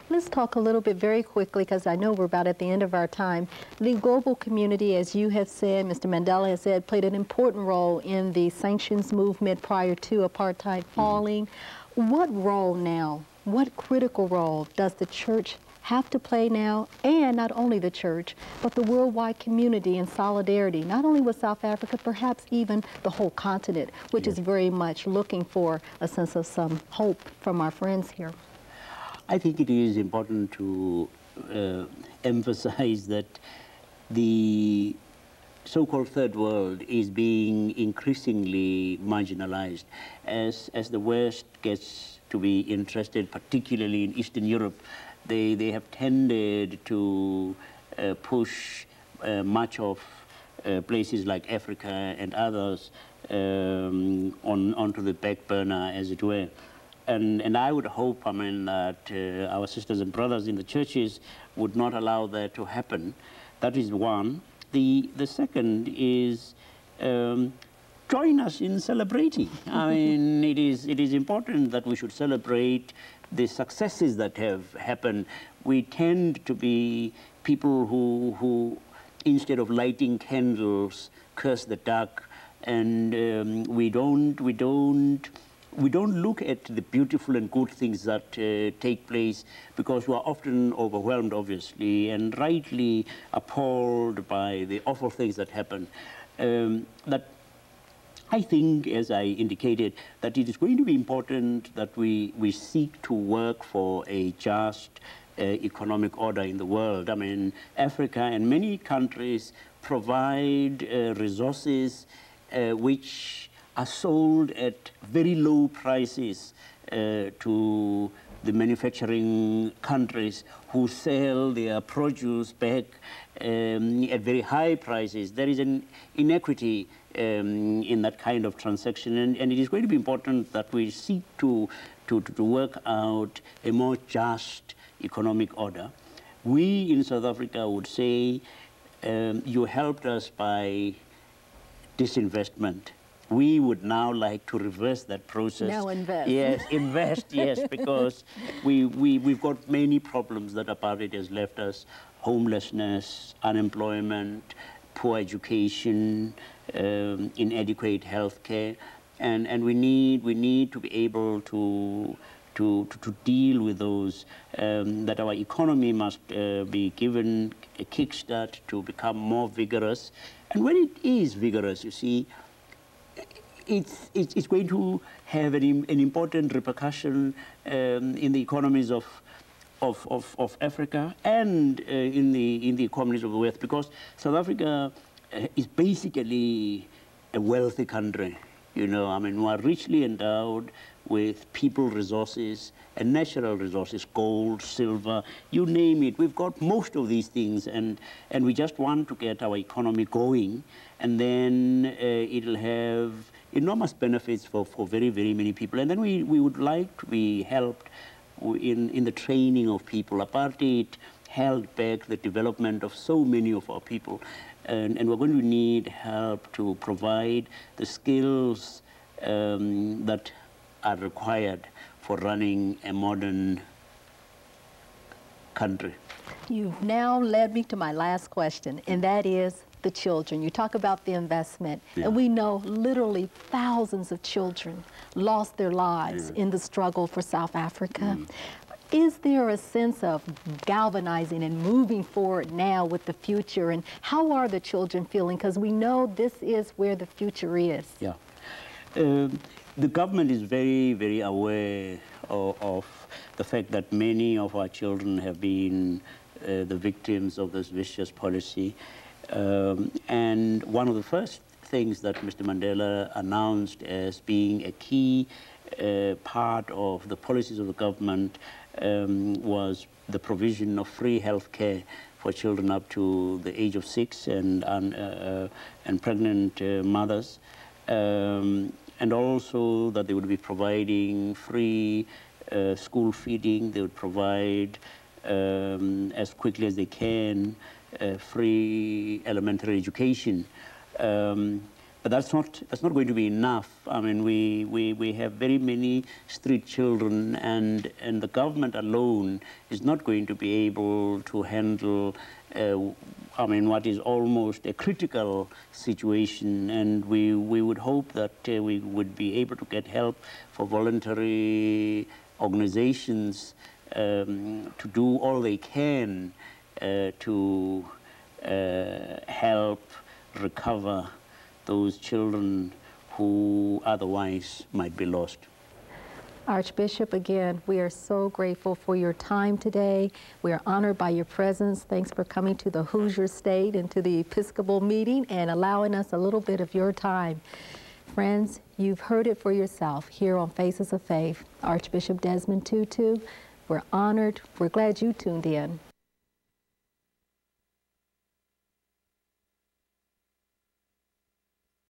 Let's talk a little bit very quickly, because I know we're about at the end of our time. The global community, as you have said, Mr. Mandela has said, played an important role in the sanctions movement prior to apartheid falling. What role now, what critical role does the church have to play now, and not only the church, but the worldwide community in solidarity, not only with South Africa, perhaps even the whole continent, which is very much looking for a sense of some hope from our friends here? I think it is important to emphasize that the so-called third world is being increasingly marginalized as the West gets to be interested, particularly in Eastern Europe. They have tended to push much of places like Africa and others onto the back burner, as it were. And I would hope, I mean, that our sisters and brothers in the churches would not allow that to happen. That is one. The second is join us in celebrating. I mean, it is important that we should celebrate the successes that have happened. We tend to be people who instead of lighting candles, curse the dark, and we don't look at the beautiful and good things that take place, because we are often overwhelmed, obviously, and rightly appalled by the awful things that happen. That I think, as I indicated, that it is going to be important that we seek to work for a just economic order in the world. I mean, Africa and many countries provide resources which are sold at very low prices to the manufacturing countries who sell their produce back at very high prices. There is an inequity in that kind of transaction, and it is going to be important that we seek to work out a more just economic order. We in South Africa would say, you helped us by disinvestment. We would now like to reverse that process. Now invest. Yes, invest, yes, because we've got many problems that apartheid has left us: homelessness, unemployment, poor education, inadequate health care, and we need to be able to deal with those, that our economy must be given a kickstart to become more vigorous. And when it is vigorous, you see, it's going to have an important repercussion in the economies of Africa and in the economies of the West, because South Africa is basically a wealthy country. You know, I mean, we are richly endowed with people resources and natural resources, gold, silver, you name it. We've got most of these things, and we just want to get our economy going, and then it'll have enormous benefits for very, very many people. And then we would like to be helped in the training of people. Apartheid held back the development of so many of our people, and we're going to need help to provide the skills that are required for running a modern country. You've now led me to my last question, and that is the children. You talk about the investment, and we know literally thousands of children lost their lives in the struggle for South Africa. Is there a sense of galvanizing and moving forward now with the future, and how are the children feeling? Because we know this is where the future is. Yeah. The government is very, very aware of the fact that many of our children have been the victims of this vicious policy. And one of the first things that Mr. Mandela announced as being a key part of the policies of the government was the provision of free health care for children up to the age of 6 and pregnant mothers. And also that they would be providing free school feeding. They would provide, as quickly as they can, free elementary education. But that's not going to be enough. I mean, we have very many street children, and the government alone is not going to be able to handle I mean, what is almost a critical situation, and we would hope that we would be able to get help for voluntary organizations to do all they can to help recover those children who otherwise might be lost. Archbishop, again, we are so grateful for your time today. We are honored by your presence. Thanks for coming to the Hoosier State and to the Episcopal meeting and allowing us a little bit of your time. Friends, you've heard it for yourself here on Faces of Faith. Archbishop Desmond Tutu, we're honored. We're glad you tuned in.